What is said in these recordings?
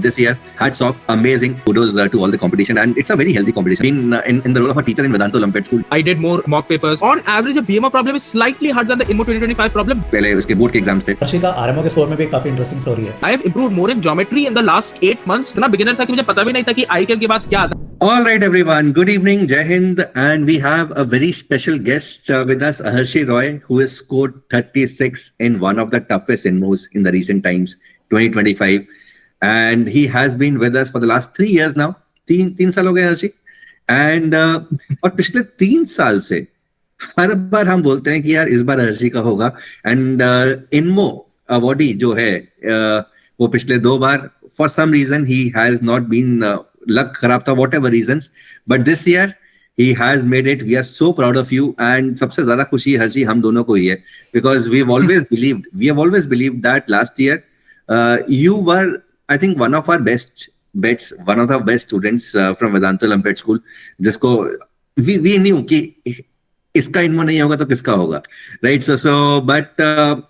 this year, hats off, amazing. Kudos to all the competition, and it's a very healthy competition. Been in the role of a teacher in Vedanta Olympiad School. I did more mock papers. On average, a BMO problem is slightly harder than the INMO 2025 problem. पहले उसके board के exams थे. हर्षी का RMO के score में भी काफी interesting story है. I have improved more in geometry in the last 8 months. इतना beginner था कि मुझे पता भी नहीं था कि ICAM के बाद क्या आता. All right, everyone. Good evening, Jai Hind, and we have a very special guest with us, Aharshi Roy, who has scored 36 in one of the toughest INMOs in the recent times, 2025, and he has been with us for the last 3 years now. तीन साल हो गए Harshi, and और पिछले 3 साल से हर बार हम बोलते हैं कि यार इस बार हर्षी का होगा, and INMO अवॉर्डी जो है वो पिछले 2 बार for some reason he has not been luck खराब था, whatever reasons, but this year he has made it. We are so proud of you, and सबसे ज्यादा खुशी हर्षी हम दोनों को ही है, because we have always believed that last year you were, I think, one of our best bets, one of the best students from Vedanta Olympiad School, जिसको we knew कि इसका INMO नहीं होगा तो किसका होगा, right? So but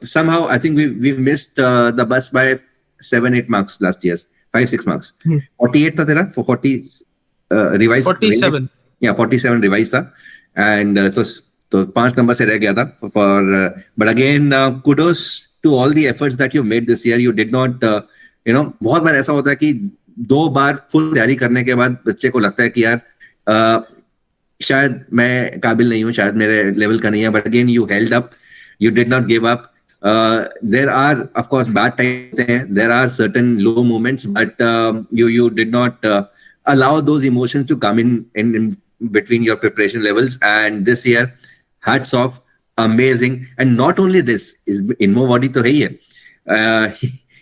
somehow I think we missed the bus by 7-8 marks last year. 5-6 marks. 48 था तेरा, 40 revised. 47. Yeah, 47 revised था, and तो 5 नंबर से रह गया था. But again, kudos to all the efforts that you made this year. You did not, बहुत बार ऐसा होता है कि 2 बार फुल तैयारी करने के बाद बच्चे को लगता है कि यार शायद मैं काबिल नहीं हूँ, शायद मेरे लेवल का नहीं है. But again, you held up. You did not give up. There are, of course, bad times. There are certain low moments, but you did not allow those emotions to come in between your preparation levels. And this year, hats off, amazing. And not only this, is INMO body to hai hai.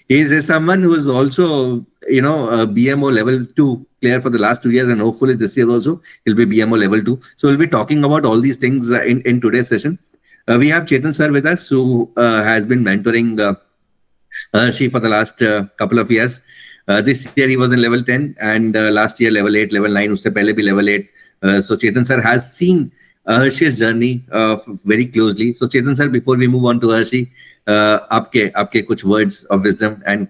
He is someone who is also, BMO level 2 player for the last 2 years, and hopefully this year also he'll be BMO level 2. So we'll be talking about all these things in today's session. We have Chetan sir with us, who has been mentoring Harshi for the last couple of years. This year he was in level 10, and last year level 8, level 9, usse pehle bhi level 8. So Chetan sir has seen Harshi's journey very closely. So Chetan sir, before we move on to Harshi, आपके कुछ words of wisdom and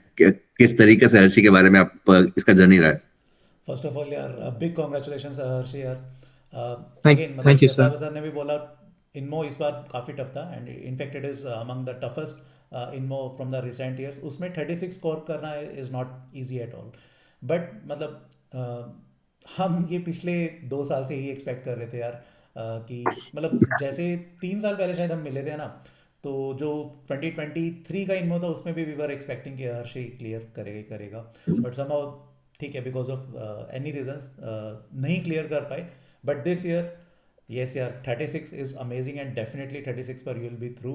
किस तरीके से हर्षी के बारे में आप इसका जर्नी रहा है. First of all, यार big congratulations हर्षी यार. Thank you sir. सर ने भी बोला INMO इस बार काफ़ी टफ था, and in fact it is among the toughest INMO from the recent years. उसमें 36 स्कोर करना is not easy at all. But मतलब हम ये पिछले 2 साल से ही एक्सपेक्ट कर रहे थे यार कि मतलब जैसे 3 साल पहले शायद हम मिले थे ना, तो जो 2023 का INMO था उसमें भी वी वर एक्सपेक्टिंग कि हर्षी क्लियर करेगा. बट समहाउ ठीक है, बिकॉज ऑफ एनी रीजंस नहीं क्लियर कर पाए. But this year, yes, yeah, 36 is amazing, and definitely 36 पर you will be through,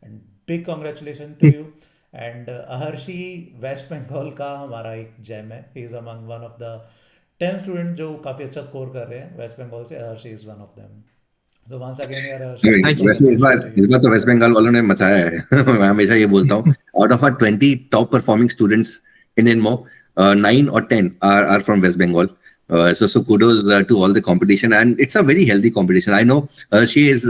and big congratulations to you. And Aharshi West Bengal का हमारा एक जेम है. He is among one of the 10 students जो काफ़ी अच्छा स्कोर कर रहे हैं West Bengal से. Aharshi is one of them. So once again यार वैसे इस बार तो वेस्ट बंगाल वालों ने मचाया है. मैं हमेशा ये बोलता हूँ, out of our 20 top performing students in INMO, 9 or 10 are from West Bengal. So kudos to all the competition, and it's a very healthy competition. I know she is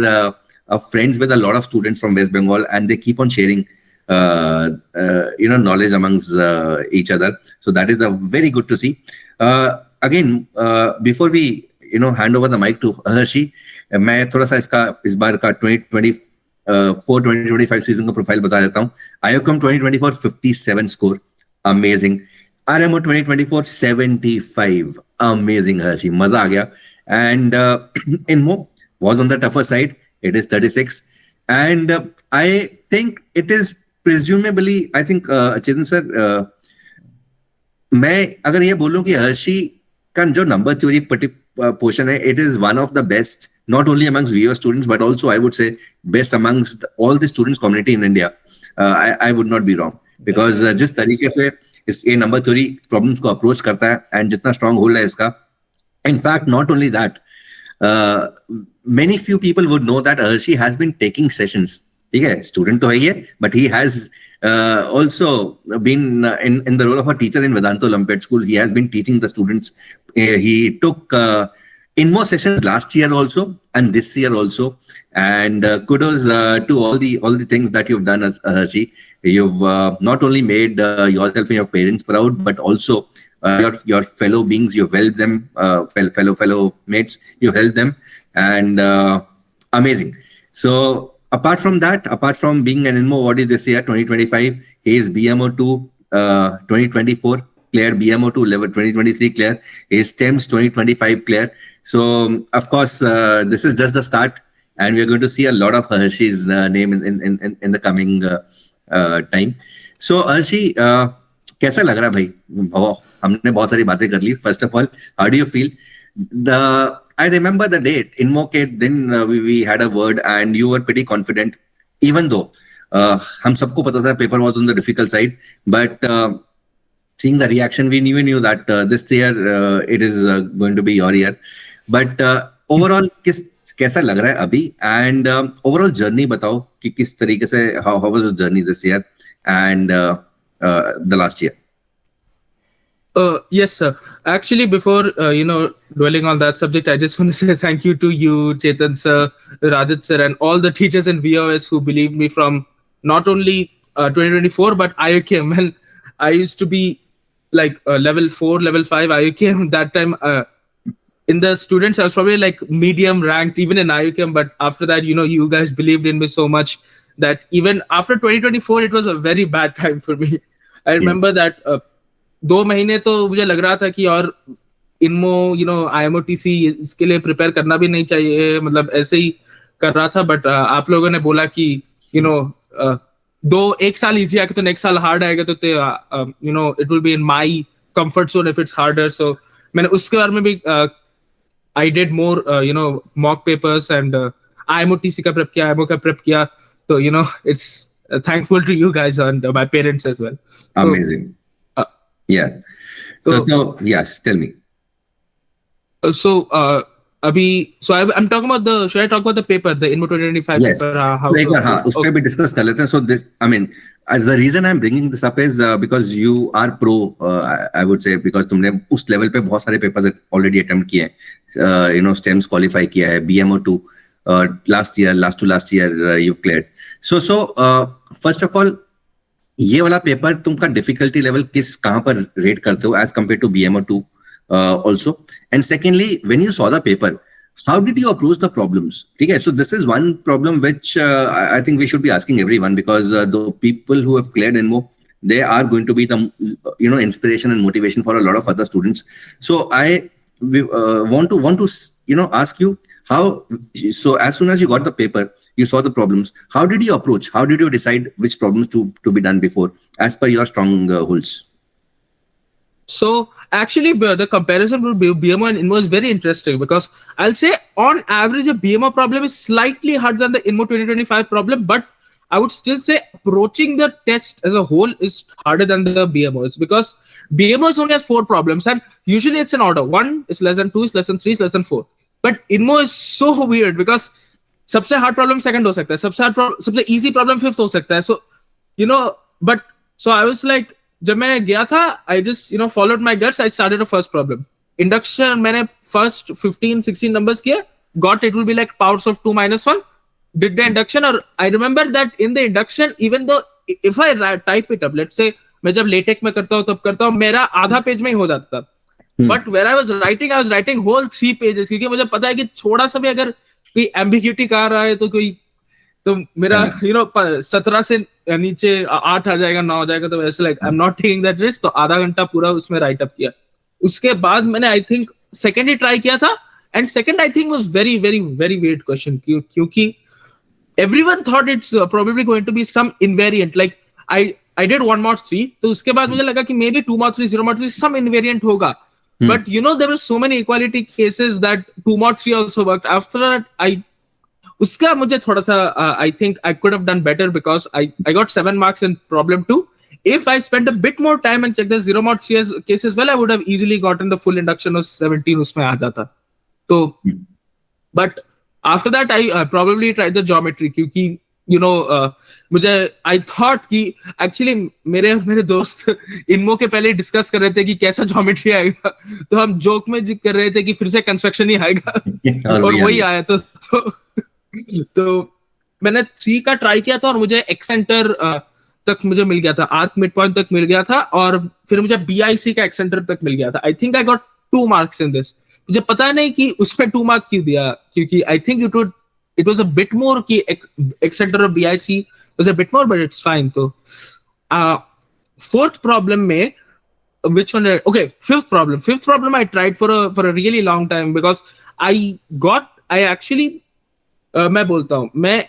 friends with a lot of students from West Bengal, and they keep on sharing knowledge amongst each other. So that is very good to see. Again, before we hand over the mic to Harshi, मैं थोड़ा सा इस बार का 2024-2025 season का profile बता देता हूँ. IOCOM 2024 57 score, amazing. RMO 2024 75, amazing Harshi, मजा आ गया. And INMO was on the tougher side. It is 36, and I think it is presumably, I think Chetan sir, मैं अगर ये बोलूं कि हर्षी का जो नंबर थ्योरी पोर्शन है, it is one of the best, not only amongst VO students but also I would say best amongst all the students community in India. I would not be wrong, because जिस तरीके से ये number theory problems को approach करता है, and जितना strong hold है इसका. In fact not only that, many few people would know that Harshi has been taking sessions. ठीक है, स्टूडेंट तो है ही, but he has also been in the role of a teacher in Vedanta Olympiad School. He has been teaching the students. He took INMO sessions last year also and this year also, and kudos to all the things that you've done as Harshi. You've not only made yourself and your parents proud, but also your fellow beings. You've helped them, fellow mates. You've helped them, and amazing. So apart from that, apart from being an INMO awardee this year, 2025, he is BMO2 2024 Claire, BMO2 level 2023 Claire, he is STEMS 2025 Claire. So of course, this is just the start, and we are going to see a lot of Hershey's name in the coming time. So Hershey, कैसा लग रहा है भाई? हमने बहुत सारी बातें कर ली. First of all, how do you feel? I remember the date INMO के दिन we had a word and you were pretty confident, even though हम सबको पता था paper was on the difficult side, but seeing the reaction, we knew that this year it is going to be your year. But overall, कैसा लग रहा है अभी? And overall journey बताओ कि किस तरीके से how was the journey this year and the last year? Yes, sir. Actually, before dwelling on that subject, I just want to say thank you to you, Chetan sir, Rajat sir, and all the teachers in VOS who believed me from not only 2024 but IUCM. When I used to be like level 4, level 5 IUCM that time. In the students, I was probably like medium ranked even in IUCM. But after that, you guys believed in me so much that even after 2024, it was a very bad time for me. I remember that 2 महीने तो मुझे लग रहा था कि और INMO, IMOTC इसके लिए प्रिपेयर करना भी नहीं चाहिए, मतलब ऐसे ही कर रहा था. बट आप लोगों ने बोला कि एक साल इजी आएगा तो नेक्स्ट साल हार्ड आएगा, तो it will be in my comfort zone if it's harder. So मैंने उसके बारे में भी I did more mock papers and IMOTC का prep किया, IMO का prep किया. So it's thankful to you guys and my parents as well. Amazing. Yeah. So yes, tell me. I'm talking about should I talk about the paper, the INMO 2025 yes. paper? उसपे भी discuss कर लेते हैं. So this, I mean, the reason I'm bringing this up is because you are pro, I would say, because तुमने उस level पे बहुत सारे papers already attempt किए हैं. STEMS qualify किया है, BMO2 last year you've cleared. So first of all, ये वाला पेपर तुमका difficulty level कहाँ पर rate करते हो as compared to BMO2 also? And secondly, when you saw the paper, how did you approach the problems? Okay, so this is one problem which I think we should be asking everyone, because the people who have cleared INMO, they are going to be the inspiration and motivation for a lot of other students. So I want to ask you how. So as soon as you got the paper, you saw the problems. How did you approach? How did you decide which problems to be done before, as per your strong holds? So actually, the comparison with BMO and INMO is very interesting, because I'll say on average, a BMO problem is slightly harder than the INMO 2025 problem, but I would still say approaching the test as a whole is harder than the BMOs, because BMOs only has 4 problems, and usually it's in order. 1 is less than 2, is less than 3, is less than 4. But INMO is so weird, because सबसे hard problem second हो सकता है, सबसे easy problem fifth हो सकता है. So but so I was like, जब मैं गया था, I just followed my guts. I started the first problem. Induction, मैंने first 15-16 numbers किया, got it will be like powers of 2 minus 1. Did the induction, or I remember that in the induction, even though if I type it up, let's say मैं जब LaTeX में करता हूँ तब करता हूँ, मेरा आधा पेज में ही हो जाता था. But where I was writing whole 3 pages, क्योंकि मुझे पता है कि थोड़ा सा भी अगर कोई ambiguity का रहा है तो मेरा 17 से नीचे 8 आ जाएगा, 9 आ जाएगा, तो वैसे like I'm not taking that risk. तो आधा घंटा पूरा उसमें राइट अप किया. उसके बाद मैंने I think second he try किया था, and second I think was very very very weird question, क्योंकि everyone thought it's probably going to be some invariant. Like I did 1 mod 3, तो उसके बाद मुझे लगा कि maybe 2 mod 3, 0 mod 3 some invariant होगा. But there were so many equality cases that 2 mod 3 also worked. After that उसका मुझे थोड़ा सा I think I could have done better, because I got 7 marks in problem 2. If I spent a bit more time and checked the 0 mod 3 case as well, I would have easily gotten the full induction of 17 उसमें आ जाता. तो but after that I probably tried the geometry, क्योंकि मुझे I thought कि actually मेरे दोस्त INMO के पहले डिस्कस कर रहे थे कि कैसा ज्योमेट्री आएगा, तो हम जोक में कर रहे थे कि फिर से कंस्ट्रक्शन ही आएगा और वही आया. तो मैंने 3 का ट्राई किया था, और मुझे एक्सेंटर तक मुझे मिल गया था, आर्क मिड पॉइंट तक मिल गया था, और फिर मुझे BIC का एक्सेंटर तक मिल गया था. I think I got 2 marks in this. मुझे पता नहीं कि उसमें 2 mark क्यों दिया, क्योंकि I think it was a bit more कि एक्सेंटर और BIC was a bit more, but it's fine. तो fourth problem में, which one? Okay, fifth problem I tried for a really long time, because I actually मैं बोलता हूँ, मैं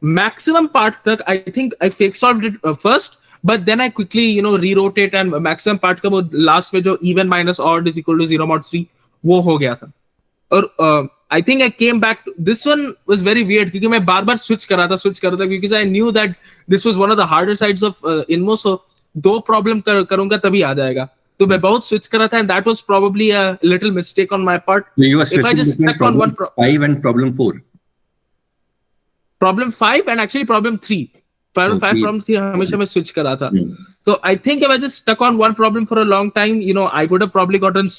maximum part तक I think I fake solved it first, but then I quickly rewrote it, and maximum part का वो last में जो even minus odd is equal to 0 mod 3 वो हो गया था. और I think I came back to this one was very weird, क्योंकि मैं बार बार switch कर रहा था क्योंकि I knew that this was one of the harder sides of INMO, so 2 problem करूंगा तभी आ जाएगा. तो मैं बहुत switch कर रहा था, and that was probably a little mistake on my part. You were If I just stuck on one 5 and problem 4. Problem 5 and actually problem 3. Problem 5, problem 3 हमेशा मैं switch कर रहा था. So I think if I just stuck on one problem for a long time, I would have probably gotten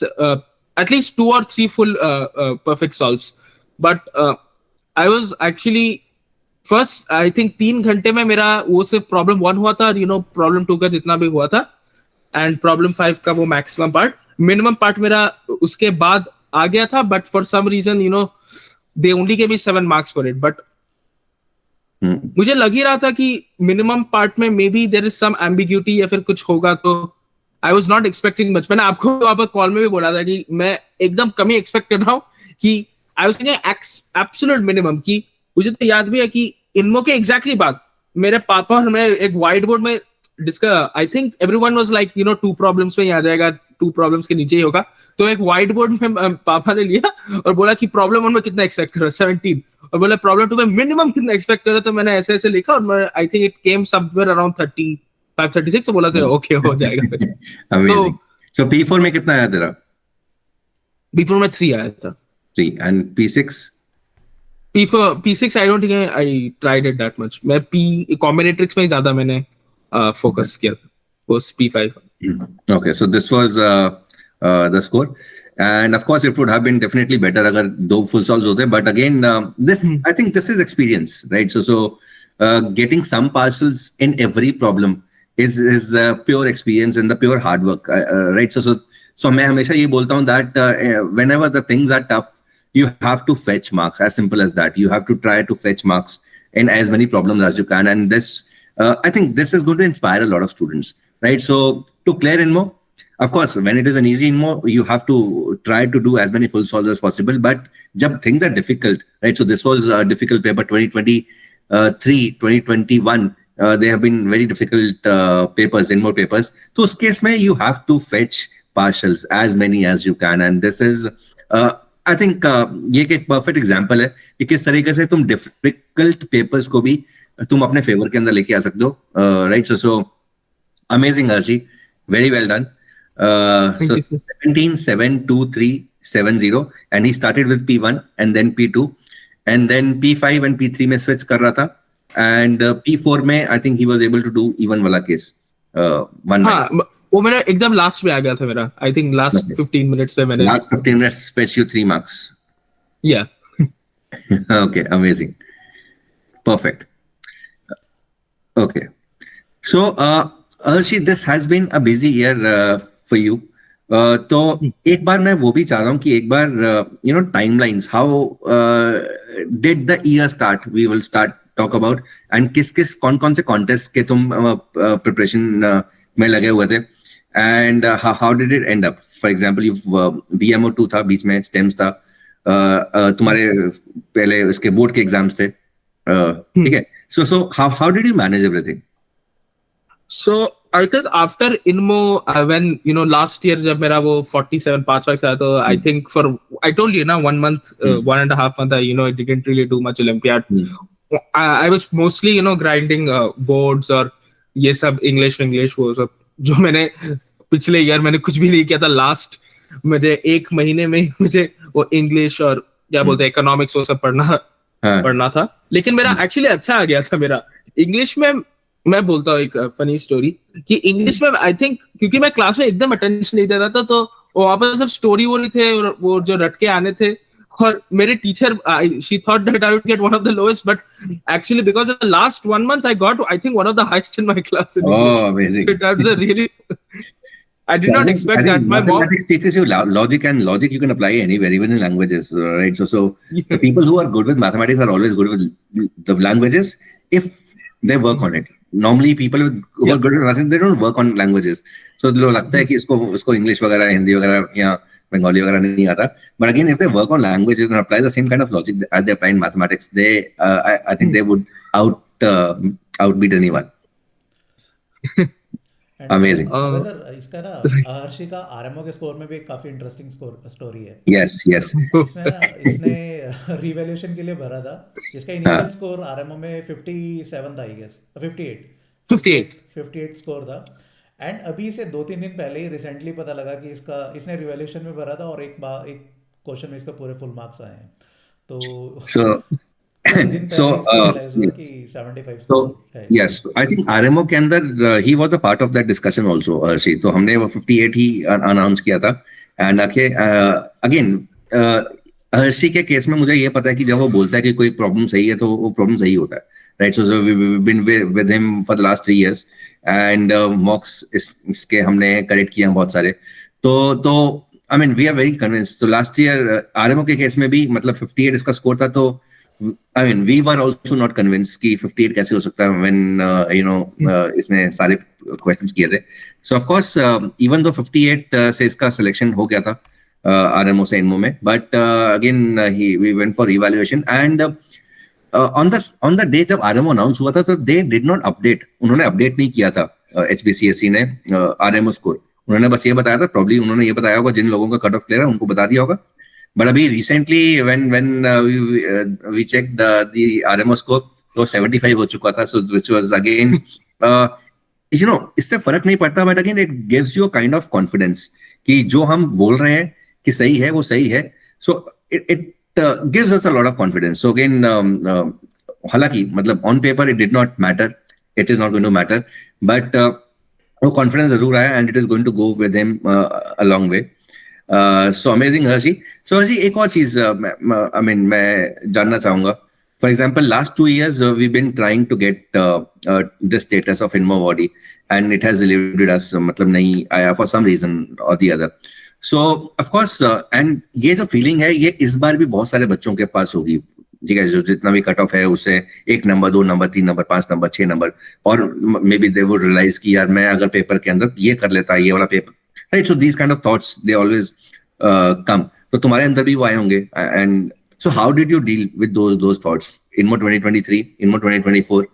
at least 2 or 3 full perfect solves. But I was actually first, I think 3 घंटे में मेरा वो सिर्फ problem 1 हुआ था, और problem 2 का जितना भी हुआ था, and problem 5 का वो maximum part. Minimum part मेरा उसके बाद आ गया था, but for some reason they only gave me 7 marks for it. But मुझे लग ही रहा था कि मिनिमम पार्ट में may be there is some ambiguity या फिर कुछ होगा, तो I was not expecting much. मैंने आपको वहां पर कॉल में भी बोला था कि मैं एकदम कम ही एक्सपेक्ट कर रहा हूँ, कि I was thinking absolute minimum. कि मुझे तो याद भी है कि इनमो के एग्जैक्टली बाद मेरे पापा और मैं एक व्हाइट बोर्ड में discuss, I think everyone was like 2 problems में ही आ जाएगा, 2 प्रॉब्लम्स के नीचे ही होगा. तो एक व्हाइट बोर्ड में पापा ने लिया और बोला कि प्रॉब्लम 1 में कितना एक्सपेक्ट कर रहा है, 17, और बोला प्रॉब्लम 2 में मिनिमम कितना एक्सपेक्ट कर रहा है. तो मैंने ऐसे ऐसे लिखा, और मैं I think it came somewhere around 35 36. तो बोला था ओके हो जाएगा. अमेजिंग. सो P4 में कितना आया तेरा? P4 में 3 आया था. 3 and P6? P6 I don't think I tried it that much. मैं combinatorics में ज्यादा मैंने फोकस किया था. was P5. Okay, so this was the score, and of course it would have been definitely better agar 2 full solves hote, but again this I think this is experience, right? So getting some partials in every problem is pure experience and the pure hard work, right? So मैं हमेशा ये बोलता हूँ that whenever the things are tough, you have to fetch marks, as simple as that. You have to try to fetch marks in as many problems as you can, and this I think this is going to inspire a lot of students, right? So to clear INMO, of course, when it is an easy INMO, you have to try to do as many full solves as possible. But jab things are difficult, right? So this was a difficult paper, 2023, 2021. They have been very difficult papers, INMO papers. So us case mein you have to fetch partials as many as you can, and this is I think ये एक perfect example है कि किस तरीके से तुम difficult papers को भी तुम अपने फेवर के अंदर लेके आ सकते हो, right? So amazing, Archie, very well done. So 17, 7, 2, 3, 7, 0, and he started with P1 and then P2 and then P5 and P3 में switch कर रहा था, and P4 में I think he was able to do even वाला case. हाँ, वो मेरा एकदम लास्ट में आ गया था मेरा. I think last 15 minutes में मैंने. Last 15 minutes fetch you 3 marks. Yeah. Okay, amazing, perfect. Okay, so Archie, this has been a busy year for you. तो एक बार मैं वो भी चाह रहा हूँ कि एक बार timelines, how did the year start? We will talk about, and किस कौन से contest के तुम preparation में लगे हुए थे, and how did it end up? For example, BMO2 था, बीच में STEMS था, तुम्हारे पहले उसके बोर्ड के एग्जाम्स थे, ठीक है? So how did you manage everything? So I think after INMO, when last year जब मेरा वो 47 5 marks आया, तो I think I told you ना 1 month, 1.5 month, I didn't really do much Olympiad. I was mostly grinding boards और ये सब English वो सब जो मैंने पिछले ईयर मैंने कुछ भी नहीं किया था. लास्ट मुझे 1 महीने में मुझे वो इंग्लिश और क्या बोलते हैं इकोनॉमिक्स वो सब पढ़ना था, लेकिन मेरा एक्चुअली अच्छा आ गया था. मेरा इंग्लिश में मैं बोलता हूँ एक फनी स्टोरी कि इंग्लिश में आई थिंक क्योंकि मैं क्लास में एकदम अटेंशन नहीं देता था, तो वहां पर सब स्टोरी वो नहीं थे, वो जो रट के आने थे और मेरे teacher, she thought that I would get one of the lowest, but actually because of the last 1 month I got, I think, one of the highest in my class in English. Amazing. So that was a really I did not expect that. My mom mathematics teaches you logic, and logic you can apply anywhere, even in languages, right? So the people who are good with mathematics are always good with the languages if they work on it. Normally people who are good with mathematics, they don't work on languages. So लोग लगता है कि इसको English वगैरह, हिंदी वगैरह या Bengali वगैरह नहीं आता. But again, if they work on languages and apply the same kind of logic as they apply in mathematics, they I think they would outbeat anyone. Amazing. Sir इसका ना हर्षी का आरएमओ के स्कोर में भी एक काफी इंटरेस्टिंग स्टोरी है. Yes. इसने रिवैल्यूएशन के लिए भरा था. इसका इनिशियल स्कोर आरएमओ में 57 था, आई गेस 58 स्कोर था. एंड अभी से 2-3 दिन पहले ही रिसेंटली पता लगा कि इसने रिवैल्यूएशन में भरा था और एक क्वेश्चन में इसका पूरे फुल मार्क्स आए हैं. तो yes, I think RMO के अंदर he was a part of that discussion also. तो हमने वो 58 ही अनाउंस किया था. एंड अगेन हर्षी के केस में मुझे ये पता है कि जब वो बोलता है कि कोई प्रॉब्लम सही है तो वो प्रॉब्लम सही होता है, right? So we been with him for the last 3 years and mocks इसके हमने करेक्ट किए हैं बहुत सारे. तो I mean we are very convinced. तो लास्ट ईयर RMO के केस में भी मतलब 58 इसका स्कोर था. तो I mean, we were also not convinced कि 58 कैसे हो सकता है when इसने सारे questions किए थे. So of course, even though 58 से इसका selection हो गया था RMO से INMO में, but again we went for evaluation and on the day जब RMO announce हुआ था तो they did not update. उन्होंने update नहीं किया था HBCSE ने RMO score. उन्होंने बस ये बताया था, probably उन्होंने ये बताया होगा जिन लोगों का cut off clear है उनको बता दिया होगा. But अभी recently when we checked the RMO score तो 75 हो चुका था. So which was again इससे फर्क नहीं पड़ता, but again it gives you a kind of confidence कि जो हम बोल रहे हैं कि सही है वो सही है. So it gives us a lot of confidence. So again हालांकि मतलब on paper it did not matter, it is not going to matter, but वो confidence जरूर आया and it is going to go with him a long way. So amazing Harshi. So Harshi एक और चीज मैं जानना चाहूंगा. For example, last 2 years we've been trying to get the status of INMO body and it has eluded us. मतलब नहीं आया for some reason or the other. So of course and ये जो feeling है ये इस बार भी बहुत सारे बच्चों के पास होगी, ठीक है? जो जितना भी कट ऑफ है उससे 1 number 2 number 3 number 5 number 6 number, और maybe they would realise कि यार मैं अगर पेपर के अंदर ये कर लेता ये वाला paper, right? So these kind of thoughts they always come. तो तुम्हारे अंदर भी वो आए होंगे. And so how did you deal with those thoughts? INMO 2023, INMO 2024.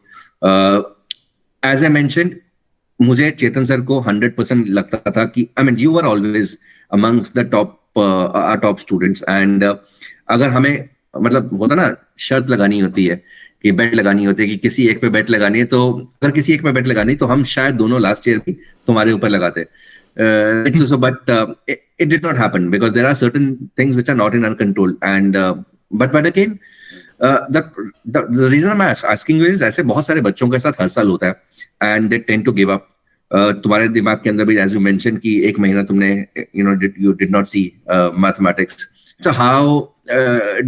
As I mentioned, मुझे चेतन सर को 100% लगता था कि I mean you were always amongst the top students and अगर हमें मतलब होता ना शर्त लगानी होती है कि बेट लगानी होती है कि किसी एक पे बेट लगानी है, तो अगर किसी एक पे बेट लगानी तो हम शायद दोनों लास्ट ईयर भी तुम्हारे ऊपर लगाते. But it did not happen because there are certain things which are not in our control. And but again, the reason I'm asking you is ऐसे बहुत सारे बच्चों के साथ हर साल होता है and they tend to give up. तुम्हारे दिमाग के अंदर भी as you mentioned कि 1 महीना तुमने you did not see mathematics. So how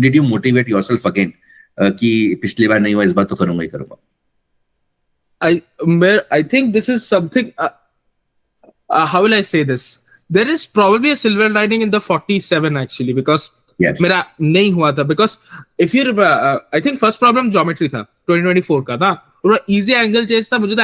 did you motivate yourself again कि पिछली बार नहीं हुआ इस बार तो करूंगा ही करूंगा? I think this is something. How will I say this? There is probably a silver lining in the 47 actually because मेरा नहीं हुआ था. Because if you I think first problem geometry था 2024 का था. थोड़ा easy angle chase था. मुझे तो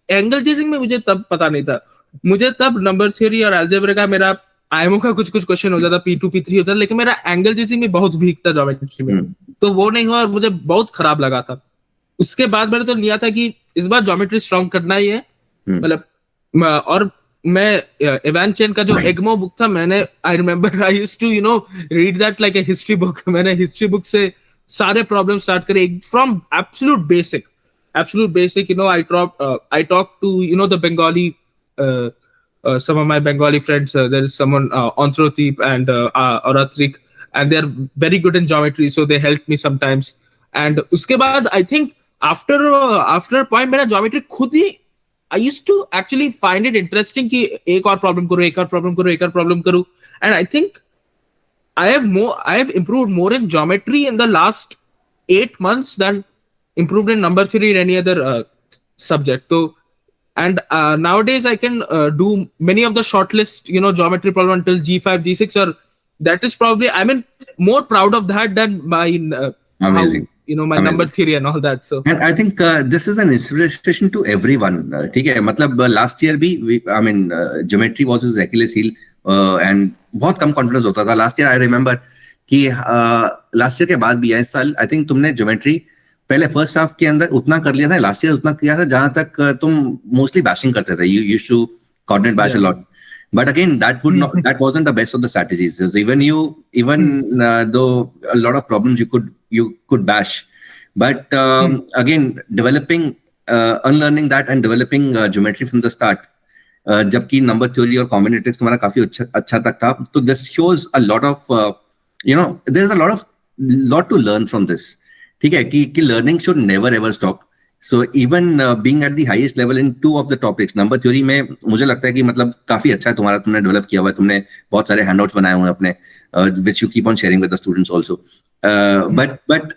angle chasing में मुझे तब पता नहीं था. मुझे तब number theory और algebra का मेरा IMO का कुछ क्वेश्चन होता था, P2 P3 होता था, लेकिन मेरा एंगल चेसिंग में बहुत वीक था ज्योमेट्री में. तो वो नहीं हुआ और मुझे बहुत खराब लगा था. उसके बाद मैंने तो लिया था कि इस बार ज्योमेट्री स्ट्रॉन्ग करना ही है. मतलब और मैं इवान चेन का जो एग्मो बुक था, मैंने I remember I used to read that like a history book. मैंने हिस्ट्री बुक से सारे प्रॉब्लम स्टार्ट करे from absolute basic. I talk to the Bengali some of my Bengali friends. There is someone Anthrodeep and Aratrik, and they are very good in geometry, so they helped me sometimes. And उसके बाद I think after a point मेरा geometry खुद ही I used to actually find it interesting कि एक और problem करूँ. And I think I have improved more in geometry in the last 8 months than improved in number theory in any other subject. So, and nowadays I can do many of the shortlist, geometry problem until G5, G6, or that is probably, more proud of that than my Amazing. My number theory and all that. So and I think this is an inspiration to everyone. ठीक है, मतलब last year भी geometry was his Achilles heel and बहुत कम confidence होता था. Last year I remember कि last year के बाद भी इस साल I think तुमने geometry पहले फर्स्ट हाफ के अंदर उतना कर लिया था, लास्ट ईयर उतना किया था जहां तक तुम मोस्टली बैशिंग करते थे. You used to coordinate bash a lot, but again that wasn't the best of the strategies. So even though a lot of problems you could bash, but again developing unlearning that and developing geometry from the start, जबकि number theory और कॉम्बिनेटिव्स तुम्हारा काफी अच्छा तक था. तो this shows a lot of there's a lot to learn from this. ठीक है कि learning should never ever stop. So even being at the highest level in 2 of the topics, number theory में मुझे लगता है कि मतलब काफी अच्छा है तुम्हारा, तुमने डेवलप किया हुआ है, तुमने बहुत सारे हैंडआउट्स बनाए हुए हैं अपने, which you keep on sharing with the students also. But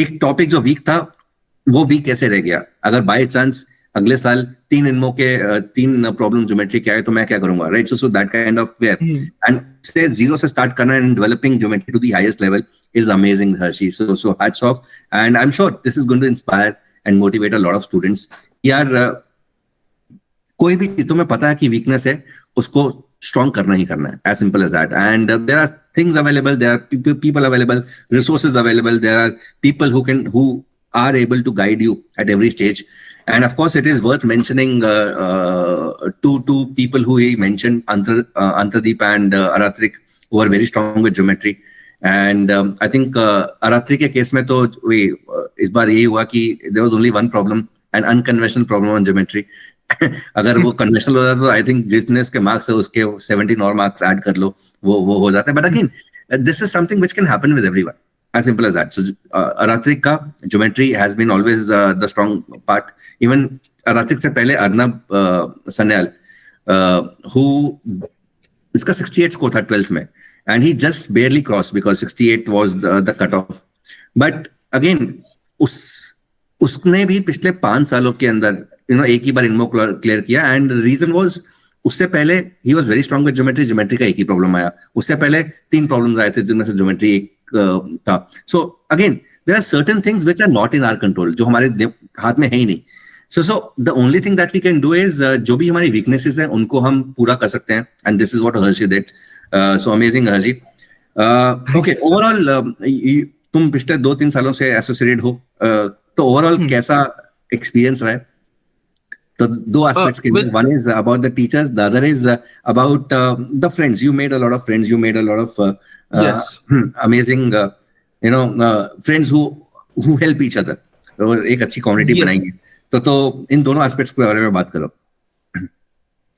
एक टॉपिक जो वीक था वो वीक कैसे रह गया? अगर बाय चांस अगले साल 3 इनमो के 3 प्रॉब्लम ज्योमेट्री के आए तो मैं क्या करूंगा, right? So that kind of where and से जीरो से स्टार्ट करना and developing geometry to the highest level is amazing, Harshi. So hats off, and I'm sure this is going to inspire and motivate a lot of students. यार कोई भी चीज तुम्हें पता है कि वीकनेस है, उसको स्ट्रॉन्ग करना ही करना है, as simple as that. And there are things available, there are people available, resources available, there are people who are able to guide you at every stage. And of course, it is worth mentioning two people who he mentioned, Antradeep and Aratrik, who are very strong with geometry. And I think Aratri के case में तो इस बार यही हुआ कि there was only one problem, an unconventional problem on geometry. अगर वो conventional होता तो I think जितने इसके मार्क्स है उसके 17 और मार्क्स ऐड कर लो, वो हो जाता है. But again, this is something which can happen with everyone, as simple as that. So Aratrik का geometry has been always the strong part. Even Aratrik से पहले अर्नब सन्याल, who इसका 68 स्कोर था 12th में. And he just barely crossed because 68 was the cutoff. But again, उसने भी पिछले 5 सालों के अंदर एक ही बार इनमो क्लियर किया. And the reason was, उससे पहले he was very strong with geometry. Geometry का एक ही प्रॉब्लम आया. उससे पहले 3 प्रॉब्लम्स आए थे जिनमें से geometry एक था. So again, there are certain things which are not in our control, जो हमारे हाथ में है ही नहीं. So the only thing that we can do is जो भी हमारी weaknesses हैं उनको हम पूरा कर सकते हैं. And this is what Harshi did. So amazing, Harshi. Okay, overall, तुम पिछले 2-3 सालों से एसोसिएटेड हो, तो ओवरऑल कैसा एक्सपीरियंस रहा है? तो 2 aspects के लिए, one is about the teachers, the other is about the friends. You made a lot of friends. You made a lot of amazing, friends who help each other. और एक अच्छी community बनाएंगे. तो इन दोनों एस्पेक्ट्स के बारे में बात करो.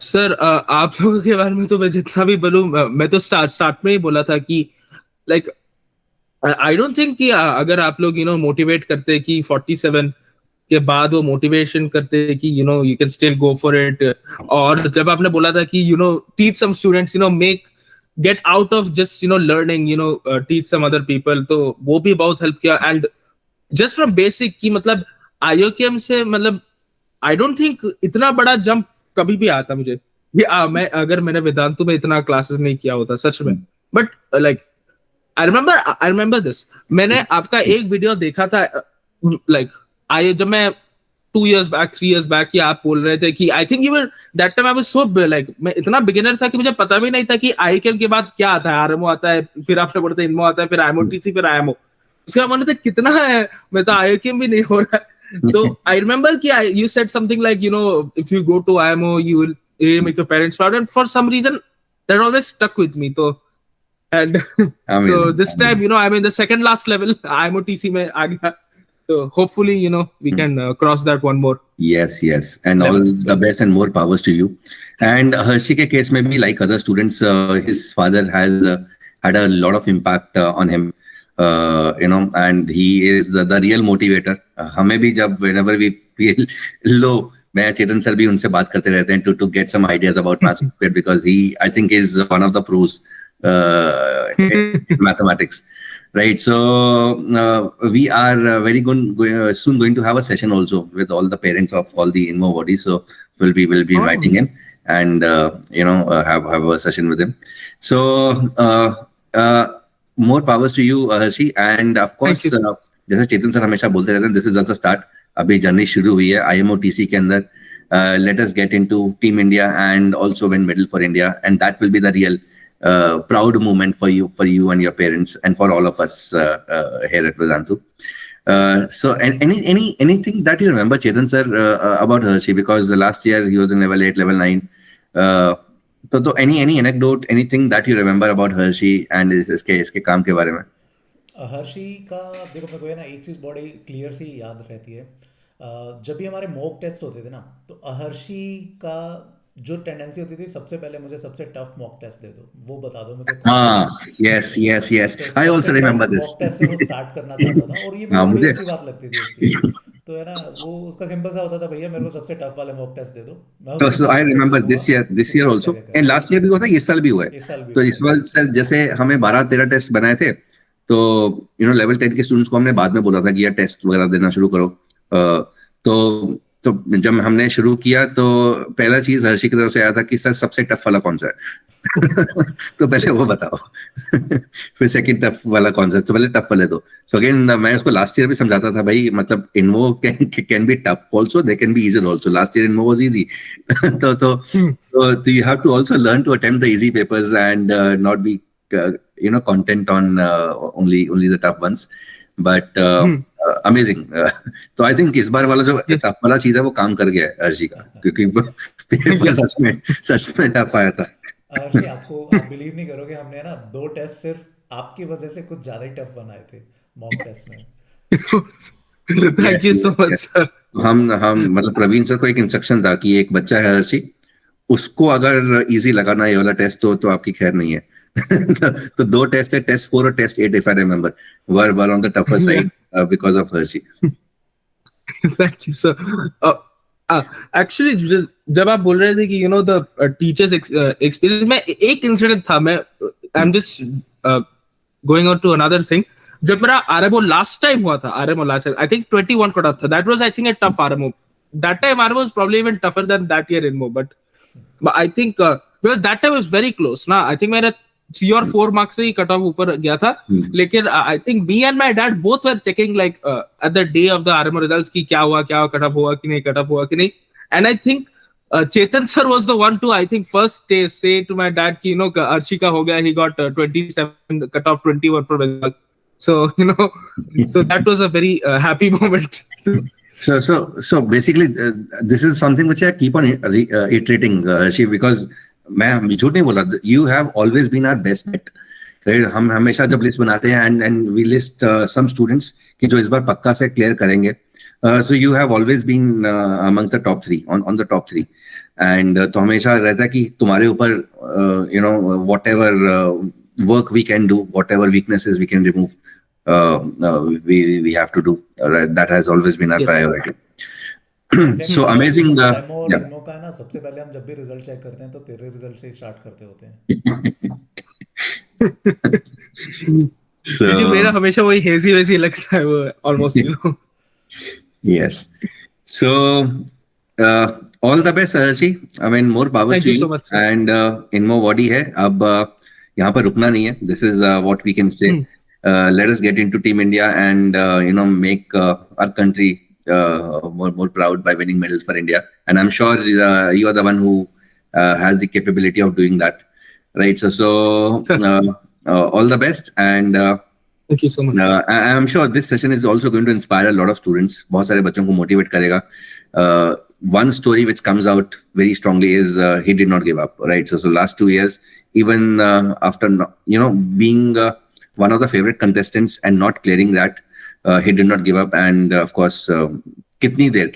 सर आप लोगों के बारे में तो मैं जितना भी बोलूं, मैं तो स्टार्ट में ही बोला था कि लाइक आई डोंट थिंक कि अगर आप लोग मोटिवेट करते कि 47 के बाद वो मोटिवेशन करते कि you can still go for it, और जब आपने बोला था कि teach some students make get out of just learning, teach some other people, तो वो भी बहुत हेल्प किया. एंड जस्ट फ्रॉम बेसिक कि मतलब IOKM से मतलब आई डोंट थिंक इतना बड़ा जंप कभी भी आता मुझे अगर मैंने वेदांतु में इतना क्लासेस नहीं किया होता सच में. But like I remember this, मैंने आपका एक वीडियो देखा था लाइक जब मैं 2 years back 3 years back कि आप बोल रहे थे कि I think you were that time I was so like मैं इतना बिगिनर था कि मुझे पता भी नहीं था कि IOKM के बाद क्या आता है, RMO आता है, फिर आपने बोलते हैं इनमो आता है, फिर IMOTC, फिर IMO. उसका मन था कितना है, मैं तो IOKM भी नहीं हो रहा है. So I remember कि you said something like if you go to IMO you will really make your parents proud, and for some reason that always stuck with me. So and so this time I'm in the second last level, IMOTC में आ गया, so hopefully we can cross that one more. Yes, and all the best and more powers to you. And Harshi के case में भी like other students, his father has had a lot of impact on him. And he is the real motivator. हमें भी जब whenever we feel low, मैं चेतन sir भी उनसे बात करते रहते हैं to get some ideas about maths, because he I think is one of the pros in mathematics, right? So we are soon going to have a session also with all the parents of all the INMO bodies. So we'll be inviting him and have a session with him. So more powers to you, Harshi, and of course जैसे चेतन sir हमेशा बोलते रहते हैं, this is just the start. अभी journey शुरू हुई है IMOTC के अंदर. Let us get into Team India and also win medal for India, and that will be the real proud moment for you and your parents and for all of us here at Vedantu. So anything that you remember, Chetan sir, about Harshi, because last year he was in level 8, level 9. So any anecdote, anything that you remember about Harshi and इसके काम के बारे में? हर्षी का देखो, मेरे को है ना एक चीज़ बड़ी क्लियर सी याद रहती है. जब भी हमारे मॉक टेस्ट होते थे ना, तो हर्षी का जो टेंडेंसी होती थी, सबसे पहले मुझे सबसे टफ मॉक टेस्ट दे दो, वो बता दो मुझे. yes, I also remember this. Mock test से वो स्टार्ट करना चाहता था, और ये मेरे को बड़ी अच्छी बात लगती थी उसकी. तो है ना, वो उसका सिंपल सा होता था, भैया मेरे को सबसे टफ वाले मॉक टेस्ट दे दो. So I remember this year also, and last year भी हुआ था, इस साल भी हुआ है. तो इस साल सर जैसे हमें 12-13 टेस्ट बनाए थे, तो लेवल 10 के स्टूडेंट्स को हमने बाद में बोला था कि यार टेस्ट वगैरह देना शुरू करो. तो जब हमने शुरू किया तो पहला चीज हर्षी की तरफ से आया था कि सर सबसे टफ वाला कौन सा है. तो पहले वो बताओ. फिर सेकंड टफ वाला कौन सा है, तो पहले टफ वाले दो. सो अगेन मैं उसको लास्ट ईयर भी समझाता था, भाई मतलब इनवो can be tough also, they can be easy also. Last year इनवो वाज इजी. तो you have to also learn to attempt the easy papers and not be content on only the tough ones, but amazing. तो I think इस बार वाला जो tough वाला चीज है वो काम कर गया है हर्षी का, क्योंकि पेपर सच में टफ आया था. हर्षी, आप बिलीव नहीं करोगे, हमने ना 2 टेस्ट सिर्फ आपकी वजह से कुछ ज्यादा ही टफ बनाए थे मॉक टेस्ट में. Thank you so much sir. हम मतलब प्रवीण सर को एक इंस्ट्रक्शन था कि एक बच्चा है हर्षी, उसको अगर इजी लगाना ये वाला टेस्ट तो आपकी खैर नहीं है. तो 2 टेस्ट है, टेस्ट 4 और test 8 if I remember were on the tougher side because of Harshi. Thank you sir. Actually जब आप बोल रहे थे कि the teachers experience में एक इंसिडेंट था, मैं I'm just going on to another thing. जब मेरा RMO लास्ट टाइम हुआ था, RMO last time I think 21 cut off था. That was I think a tough RMO. That time RMO was probably even tougher than that year INMO, but I think because that time was very close ना. I think मेरा 3 or 4 marks से ही cut off ऊपर गया था. लेकिन I think me and my dad both were checking like at the day of the RMO results कि क्या हुआ, कट ऑफ हुआ कि नहीं, कट ऑफ हुआ कि नहीं. And I think Chetan sir was the one to I think first say to my dad कि Arshi का हो गया, he got 27 cut off 21 for result. So so that was a very happy moment. So basically this is something which I keep on iterating, Harshi, because मैं झूठ नहीं बोला. You have always been our best bet. हम हमेशा जब list बनाते हैं and we list some students कि जो इस बार पक्का से क्लियर करेंगे. So you have always been amongst the top 3 on the top 3, and तो हमेशा रहता है कि तुम्हारे ऊपर whatever work we can do, whatever weaknesses we can remove, we have to do. That has always been our priority. So amazing. INMO का ना सबसे पहले हम जब भी रिजल्ट चेक करते हैं तो तेरे रिजल्ट से ही स्टार्ट करते होते हैं. क्योंकि मेरा हमेशा वही हेजी वैसी लगता है वो almost Yes. So all the best Harshi. I mean more power to you. So much, and INMO body है, अब यहाँ पर रुकना नहीं है. This is what we can say. Let us get into Team India and make our country more proud by winning medals for India. And I'm sure you are the one who has the capability of doing that, right? So all the best, and thank you so much. I'm sure this session is also going to inspire a lot of students. बहुत सारे बच्चों को motivate करेगा. One story which comes out very strongly is he did not give up, right? So last 2 years, even after being one of the favorite contestants and not clearing that, he did not give up. And of course कितनी देर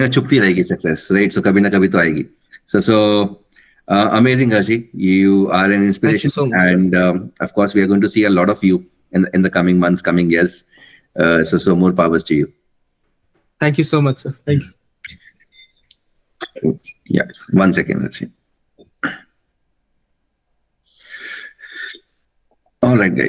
छुपती रहेगी success, right? So कभी ना कभी तो आएगी. So amazing Harshi, you are an inspiration. Thank you so much, and of course we are going to see a lot of you in the coming months, coming years. So more powers to you. Thank you so much sir. Thank you. Yeah, 1 second Harshi. All right, guys.